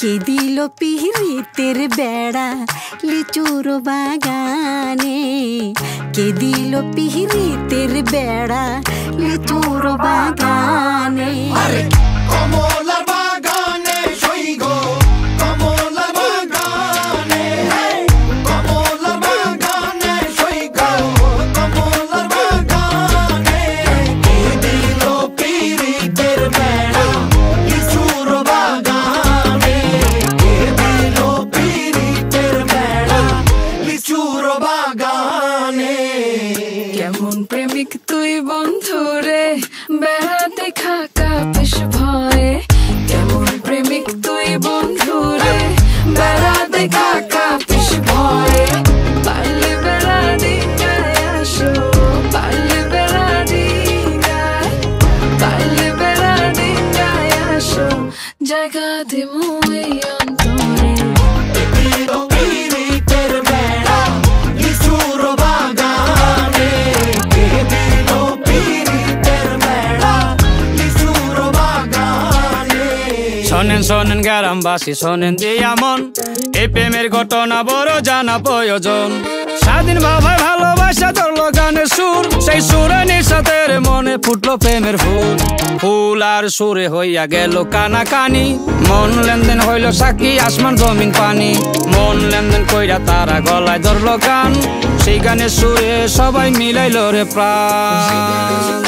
কে দিল পিরিতের বেড়া লিচুর বাগানে, কে দিল পিরিতের বেড়া লিচুর বাগানে। কমলার বাগানে সই গো, কমলার বাগানে, কমলার বাগানে সই গো, কমলার বাগানে। কে দিল পিরিতের বেড়া লিচুর বাগানে, কে দিল পিরিতের বেড়া লিচুর বাগানে। কেমন প্রেমিক তুই বন্ধুরে বেড়াতে খাকা বেশ ভয়ে, কেমন প্রেমিক তুই বন্ধুরে বেড়াতে খাকা বেশ ভয়ে। পারলে বেড়া ডিঙ্গায় আসো, পারলে বেড়া ডিঙ্গায়, পারলে বেড়া ডিঙ্গায় আসো, জায়গা দিমু এই অন্তরে। শোনেন শোনেন গ্রামবাসী শোনেন দিয়া মন, এই প্রেমের ঘটনা বড় জানা প্রয়োজন। স্বাধীন ভাবে ভালোবাসা ধরলো গানের সুর, সেই সুরে নিঃসাতের মনে ফুটলো প্রেমের ফুল। ফুল আর সুরে হইয়া গেল কানাকানি, মন লেনদেন হইল সাক্ষী আসমান জমিন পানি। মন লেনদেন কইরা তারা গলায় ধরলো গান, সেই গানের সুরে সবাই মিলাইল রে প্রাণ।